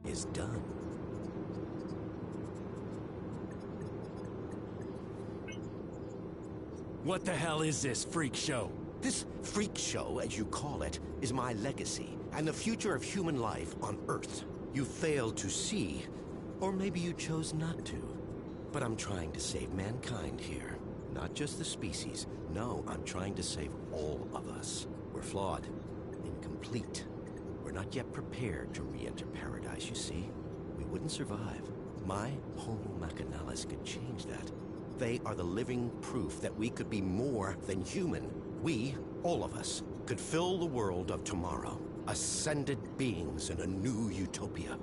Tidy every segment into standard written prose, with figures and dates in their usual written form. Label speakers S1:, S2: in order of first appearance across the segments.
S1: is done.
S2: What the hell is this freak show?
S1: This freak show, as you call it, is my legacy and the future of human life on Earth. You failed to see, or maybe you chose not to. But I'm trying to save mankind here. Not just the species. No, I'm trying to save all of us. We're flawed, incomplete. We're not yet prepared to re-enter paradise, you see. We wouldn't survive. My Homo Machinalis could change that. They are the living proof that we could be more than human. We, all of us, could fill the world of tomorrow. Ascended beings in a new utopia.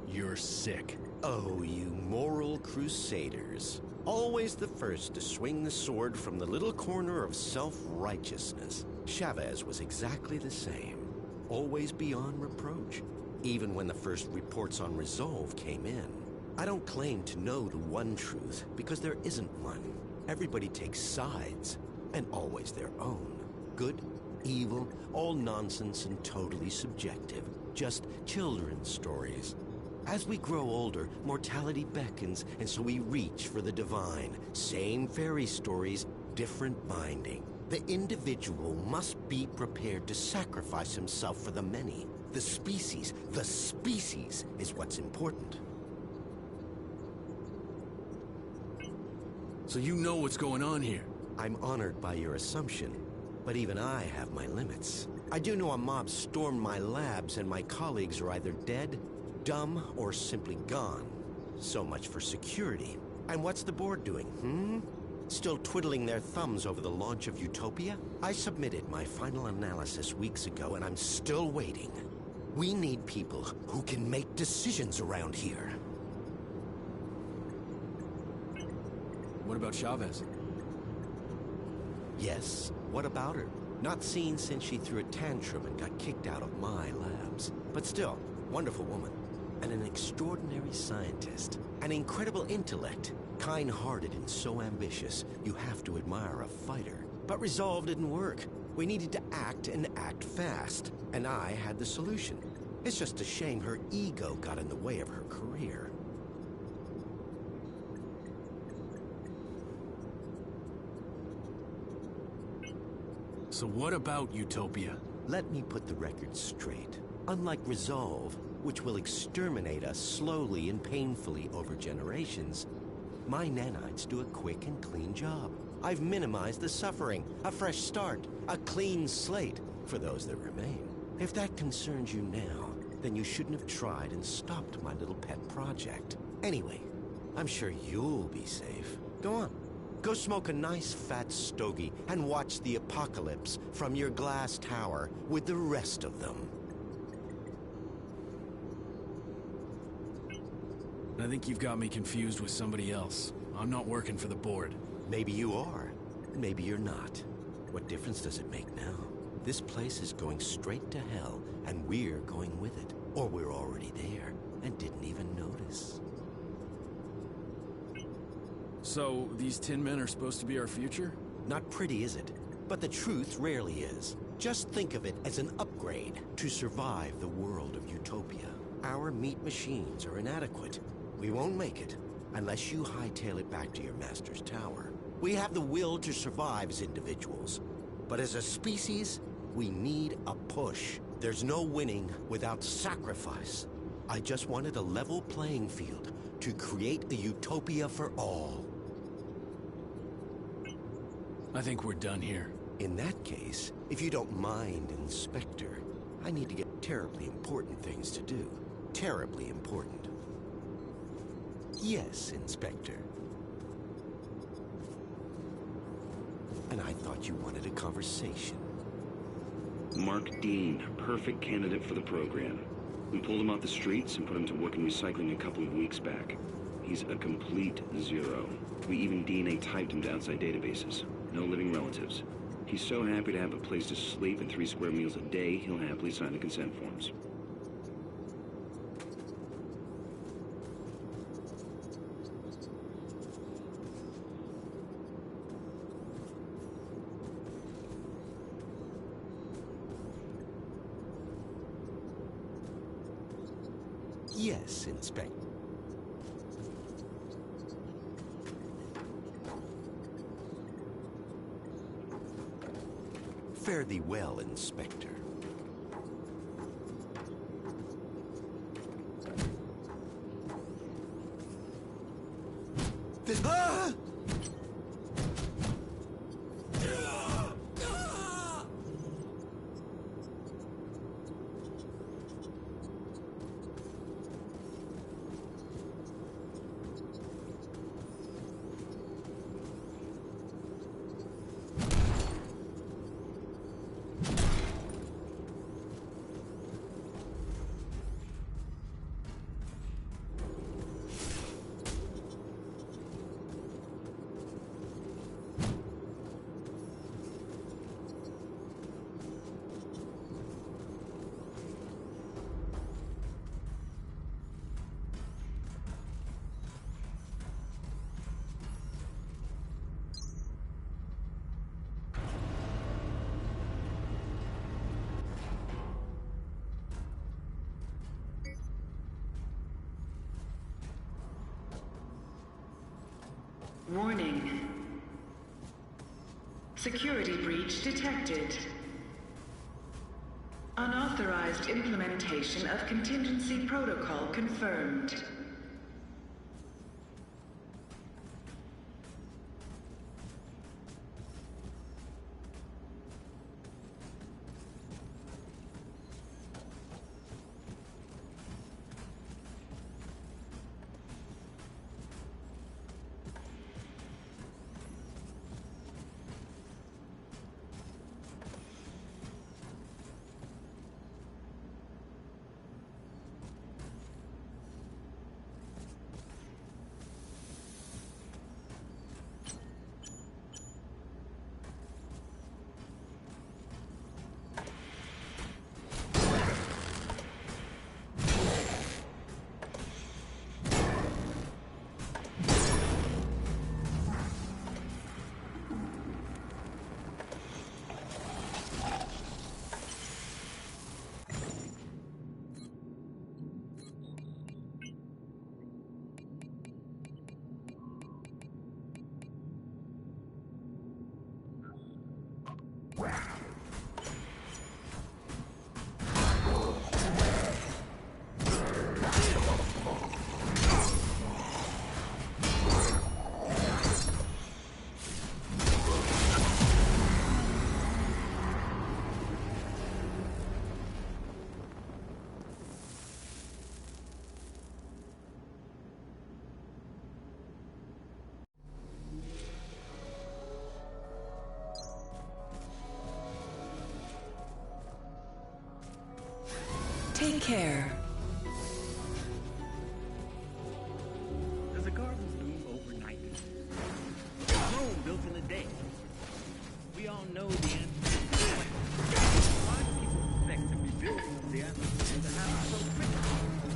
S2: You're sick.
S1: Oh, you moral crusaders. Always the first to swing the sword from the little corner of self-righteousness. Chavez was exactly the same. Always beyond reproach. Even when the first reports on Resolve came in. I don't claim to know the one truth, because there isn't one. Everybody takes sides, and always their own. Good, evil, all nonsense and totally subjective. Just children's stories. As we grow older, mortality beckons, and so we reach for the divine. Same fairy stories, different binding. The individual must be prepared to sacrifice himself for the many. The species is what's important.
S2: So you know what's going on here?
S1: I'm honored by your assumption, but even I have my limits. I do know a mob stormed my labs and my colleagues are either dead, dumb, or simply gone. So much for security. And what's the board doing, Still twiddling their thumbs over the launch of Utopia? I submitted my final analysis weeks ago and I'm still waiting. We need people who can make decisions around here.
S2: What about Chavez?
S1: Yes, what about her? Not seen since she threw a tantrum and got kicked out of my labs. But still, wonderful woman. And an extraordinary scientist. An incredible intellect. Kind-hearted and so ambitious, you have to admire a fighter. But Resolve didn't work. We needed to act and act fast. And I had the solution. It's just a shame her ego got in the way of her career.
S2: So what about Utopia?
S1: Let me put the record straight. Unlike Resolve, which will exterminate us slowly and painfully over generations, my nanites do a quick and clean job. I've minimized the suffering, a fresh start, a clean slate for those that remain. If that concerns you now, then you shouldn't have tried and stopped my little pet project. Anyway, I'm sure you'll be safe. Go on. Go smoke a nice fat stogie and watch the apocalypse from your glass tower with the rest of them.
S2: I think you've got me confused with somebody else. I'm not working for the board.
S1: Maybe you are. Maybe you're not. What difference does it make now? This place is going straight to hell, and we're going with it. Or we're already there, and didn't even notice.
S2: So, these tin men are supposed to be our future?
S1: Not pretty, is it? But the truth rarely is. Just think of it as an upgrade to survive the world of Utopia. Our meat machines are inadequate. We won't make it unless you hightail it back to your master's tower. We have the will to survive as individuals, but as a species, we need a push. There's no winning without sacrifice. I just wanted a level playing field to create a utopia for all.
S2: I think we're done here.
S1: In that case, if you don't mind, Inspector, I need to get terribly important things to do. Terribly important. Yes, Inspector. And I thought you wanted a conversation.
S3: Mark Dean, perfect candidate for the program. We pulled him off the streets and put him to work in recycling a couple of weeks back. He's a complete zero. We even DNA typed him to outside databases. No living relatives. He's so happy to have a place to sleep and 3 square meals a day, he'll happily sign the consent forms.
S1: Yes, Inspector. Fare thee well, Inspector. Ah!
S4: Warning. Security breach detected. Unauthorized implementation of contingency protocol confirmed.
S5: Take care.
S6: Does a garden bloom overnight? Rome built in a day. We all know the answer. Why do people expect to be building of the atmosphere and to have it so quick?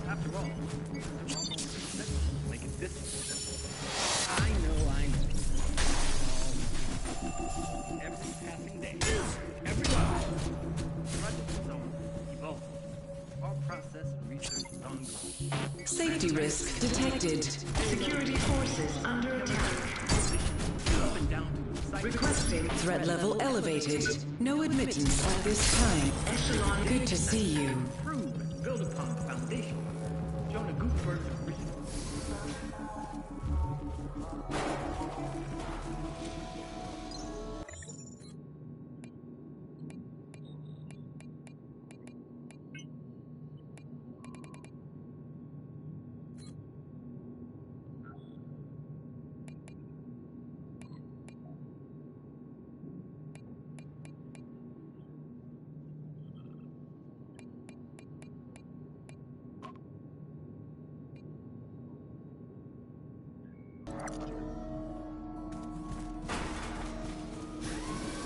S6: After all, I'm almost make it this simple. I know. Every passing day, every day, project is on, evolving. Our process and research is ongoing.
S5: Safety risk detected.
S4: Security forces under attack.
S6: Up and down to the site.
S4: Requesting
S5: Threat level elevated. No admittance at this time.
S4: echelon.
S5: Good to see you.
S6: Improve and build upon the foundation shown in Gutenberg's original.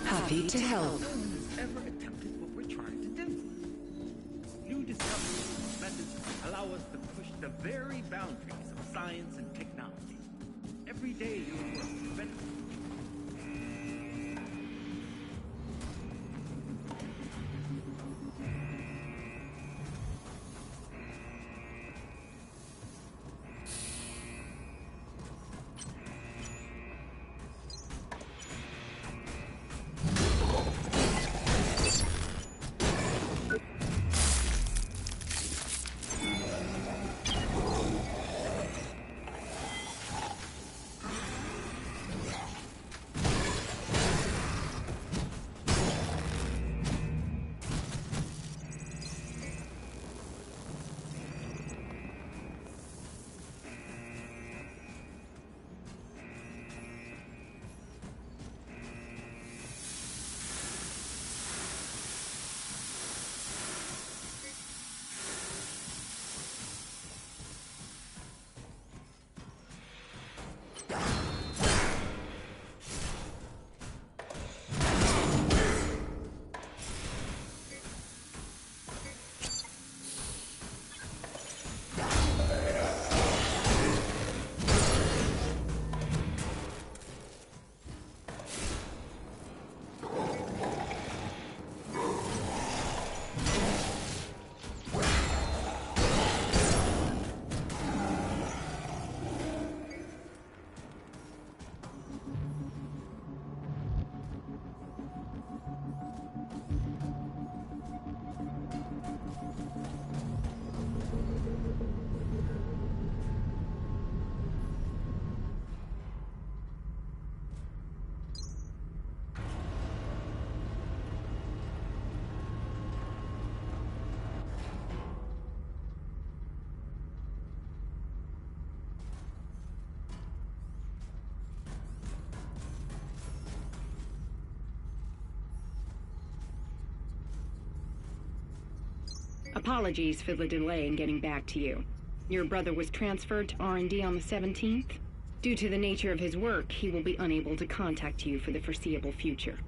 S5: Happy to help.
S6: No one has ever attempted what we're trying to do. New discoveries and methods allow us to push the very boundaries of science and technology. Every day your work is better.
S7: Apologies for the delay in getting back to you. Your brother was transferred to R&D on the 17th. Due to the nature of his work, he will be unable to contact you for the foreseeable future.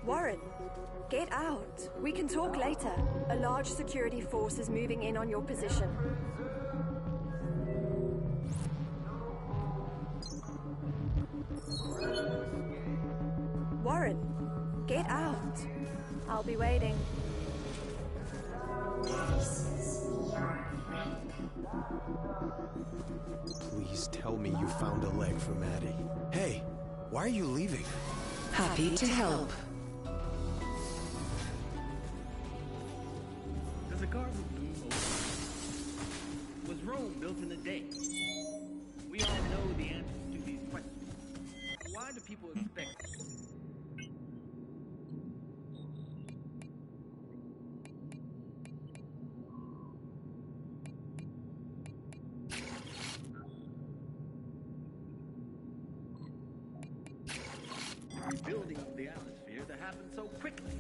S8: Warren, get out. We can talk later. A large security force is moving in on your position. Warren, get out. I'll be waiting.
S9: Please tell me you found a leg for Maddie. Hey, why are you leaving?
S5: Happy to help.
S6: Does a garden bloom over? Was Rome built in a day? We all know the answers to these questions. Why do people expect? Rebuilding of the atmosphere that happened so quickly.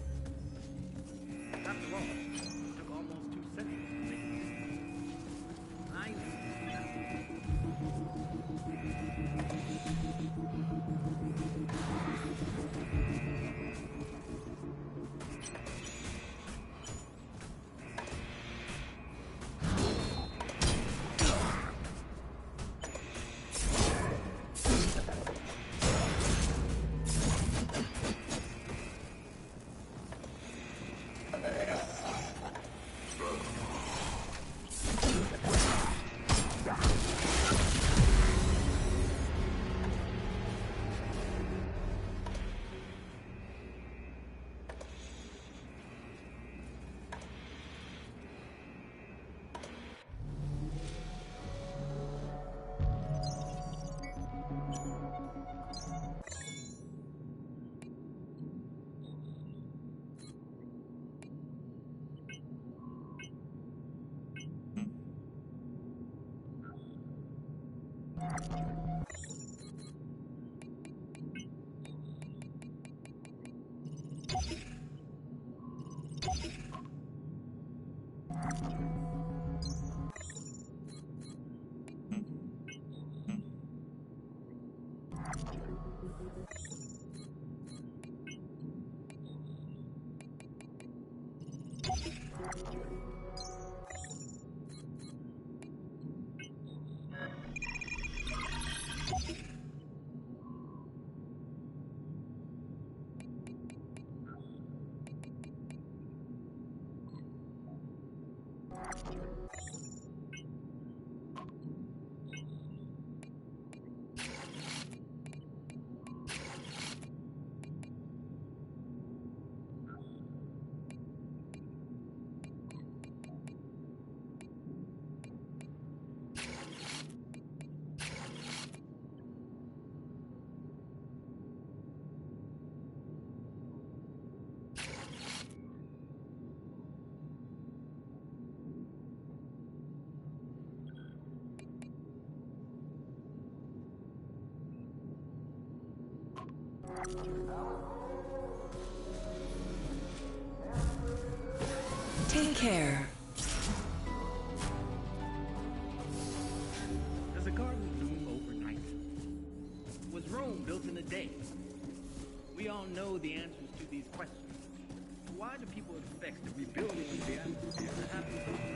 S6: After all, it took almost 2 centuries to make it. I
S5: Take care.
S6: Does a garden bloom overnight? Was Rome built in a day? We all know the answers to these questions. Why do people expect the rebuilding of the atmosphere to happen?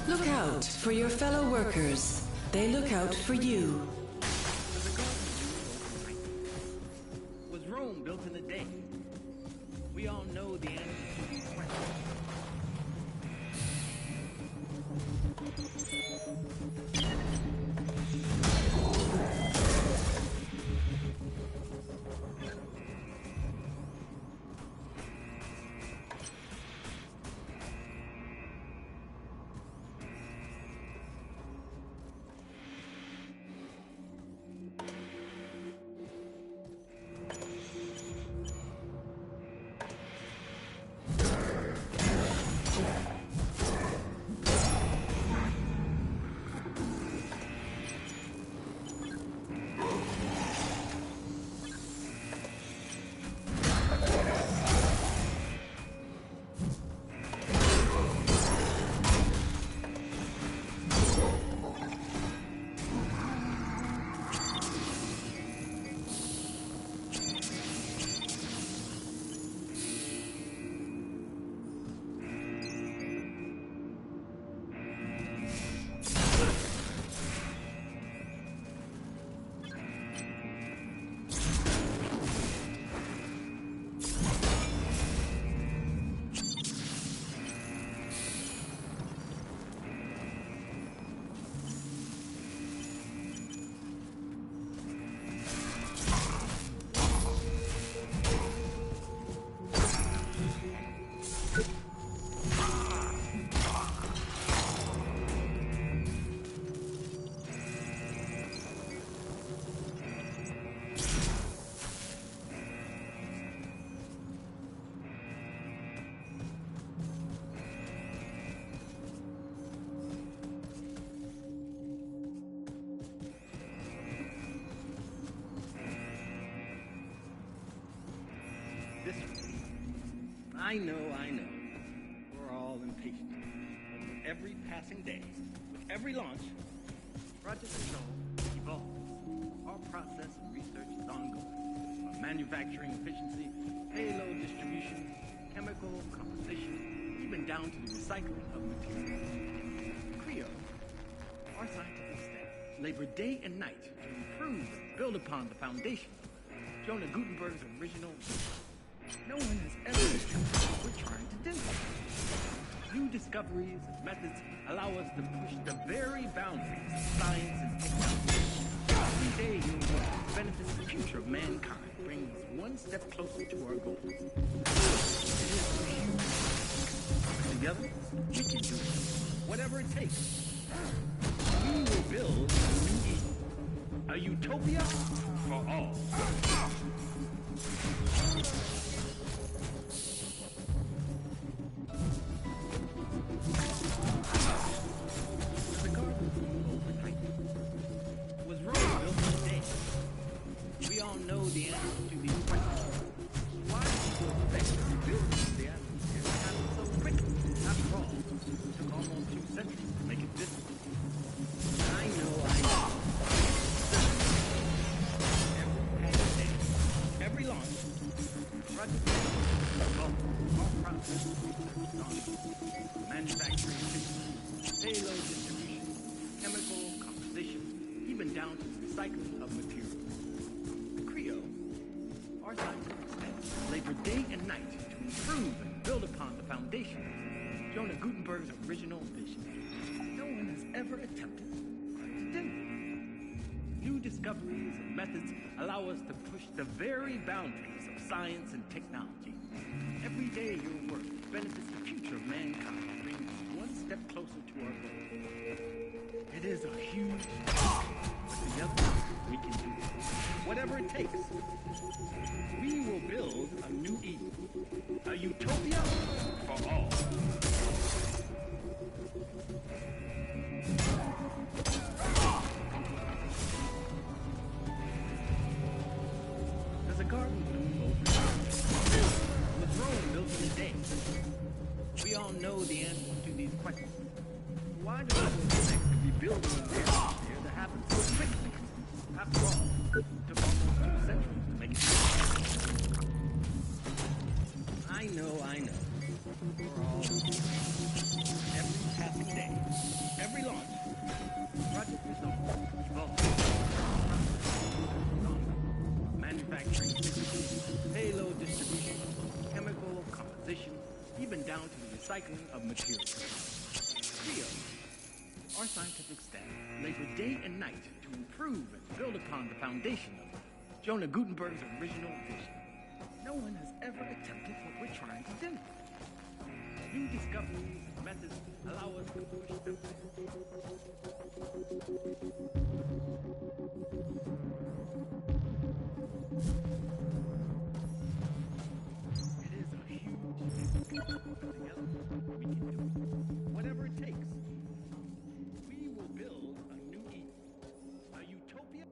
S5: Look out for your fellow workers. They look out for you.
S6: Was Rome built in a day? We all know the answer to these questions. I know. We're all impatient. But with every passing day, with every launch, Project Control evolves. Our process and research is ongoing. From manufacturing efficiency, payload distribution, chemical composition, even down to the recycling of materials. Creo, our scientific staff, labor day and night to improve and build upon the foundation of Jonah Gutenberg's original. No one has ever attempted what we're trying to do. New discoveries and methods allow us to push the very boundaries of science and technology. Every day your work benefits the future of mankind, brings us one step closer to our goal. It is huge. Together, we can do it. Whatever it takes. We will build a new Eden. A utopia for all. the answer to these questions. Why do people expect to rebuild the atmosphere that happened so quickly? After all, it took almost 2 centuries to make it visible. I know. Every launch, project, all process, manufacturing, payload distribution, chemical composition, even down to the recycling of materials. The Creo, our scientific staff, labor day and night to improve and build upon the foundation of Jonah Gutenberg's original vision. No one has ever attempted to do. New discoveries and methods allow us to push the very boundaries of science and technology. Every day your work benefits the future of mankind, bringing us one step closer to our goal. It is a huge task, but together we can do it. Whatever it takes. We will build a new Eden, a utopia for all. There's a garden bloom over the throne built in a day. We all know the answers to these questions. Why do people expect to be building an atmosphere that happens so quickly? After all, it took almost 2 centuries to make it happen. I know. We're all every passing day, every launch, project is on, evolving. Manufacturing, payload distribution, chemical composition, even down to the recycling of materials. Creo, our scientific staff, labor day and night to improve and build upon the foundation of Jonah Gutenberg's original vision. No one has ever attempted what we're trying to do. New discoveries and methods allow us to push the It is a huge together we can do it. Whatever it takes. We will build a new Eden, a utopia.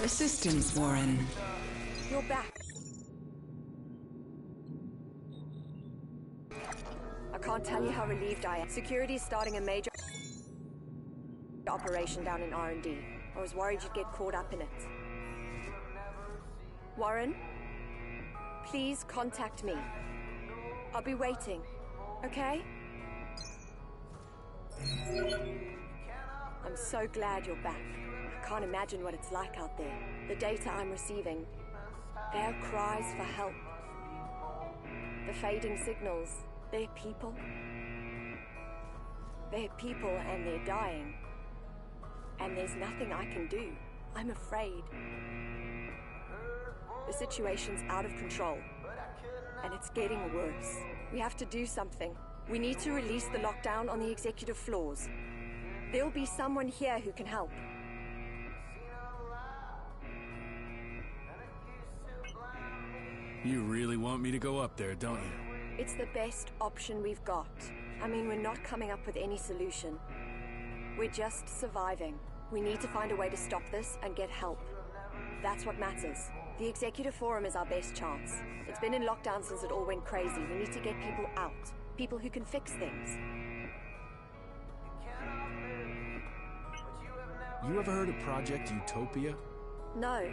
S5: assistance, Warren.
S8: You're back. I can't tell you how relieved I am. Security is starting a major operation down in R&D. I was worried you'd get caught up in it. Warren, please contact me. I'll be waiting, okay? I'm so glad you're back. I can't imagine what it's like out there. The data I'm receiving, their cries for help. The fading signals, they're people. They're people and they're dying. And there's nothing I can do. I'm afraid. The situation's out of control. And it's getting worse. We have to do something. We need to release the lockdown on the executive floors. There'll be someone here who can help.
S2: You really want me to go up there, don't you?
S8: It's the best option we've got. I mean, we're not coming up with any solution. We're just surviving. We need to find a way to stop this and get help. That's what matters. The Executive Forum is our best chance. It's been in lockdown since it all went crazy. We need to get people out. People who can fix things.
S2: You ever heard of Project Utopia?
S8: No.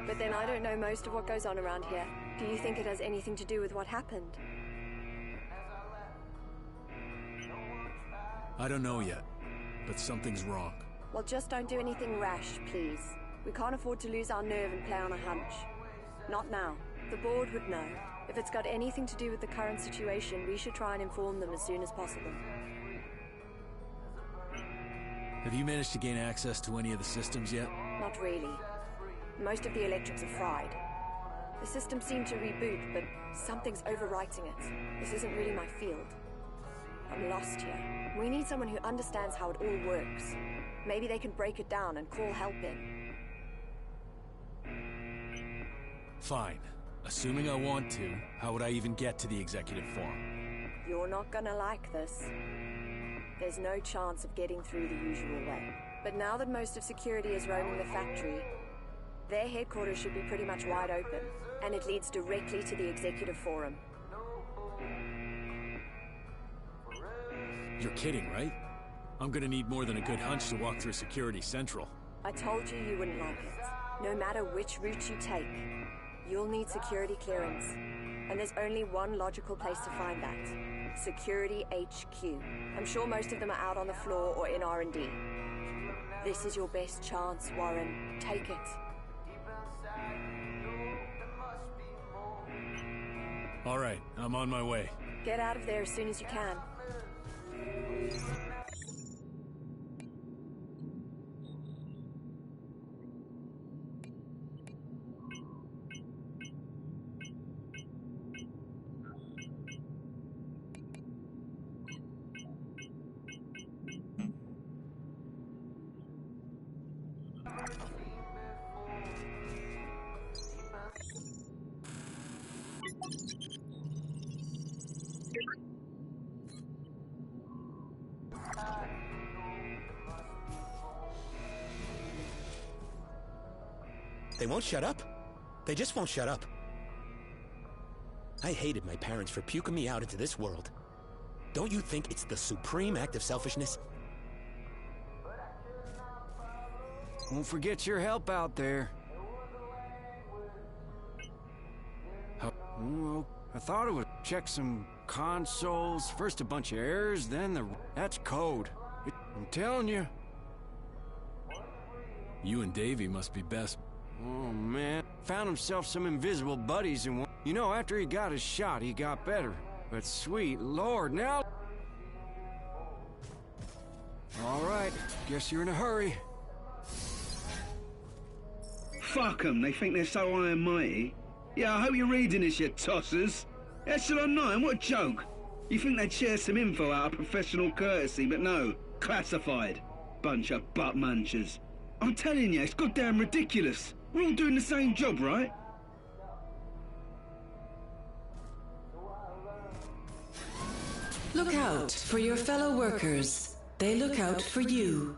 S8: But then I don't know most of what goes on around here. Do you think it has anything to do with what happened?
S2: I don't know yet, but something's wrong.
S8: Well, just don't do anything rash, please. We can't afford to lose our nerve and play on a hunch. Not now. The board would know. If it's got anything to do with the current situation, we should try and inform them as soon as possible.
S2: Have you managed to gain access to any of the systems yet?
S8: Not really. Most of the electrics are fried. The system seemed to reboot, but something's overwriting it. This isn't really my field. I'm lost here. We need someone who understands how it all works. Maybe they can break it down and call help in.
S2: Fine. Assuming I want to, how would I even get to the Executive Forum?
S8: You're not gonna like this. There's no chance of getting through the usual way. But now that most of security is roaming the factory, their headquarters should be pretty much wide open, and it leads directly to the Executive Forum.
S2: You're kidding, right? I'm gonna need more than a good hunch to walk through Security Central.
S8: I told you you wouldn't like it. No matter which route you take, you'll need security clearance. And there's only one logical place to find that. Security HQ. I'm sure most of them are out on the floor or in R&D. This is your best chance, Warren. Take it.
S2: All right, I'm on my way.
S8: Get out of there as soon as you can.
S9: They won't shut up. They just won't shut up. I hated my parents for puking me out into this world. Don't you think it's the supreme act of selfishness?
S10: Won't forget your help out there. Well, I thought it would check some consoles. First a bunch of errors, then that's code. I'm telling you.
S2: You and Davey must be best.
S10: Oh, man. Found himself some invisible buddies and you know, after he got his shot, he got better. But sweet Lord, now... All right, guess you're in a hurry.
S3: Fuck 'em, they think they're so high and mighty. Yeah, I hope you're reading this, you tossers. Echelon 9, what a joke. You think they'd share some info out of professional courtesy, but no, classified. Bunch of butt munchers. I'm telling you, it's goddamn ridiculous. We're all doing the same job, right?
S5: Look out for your fellow workers. They look out for you.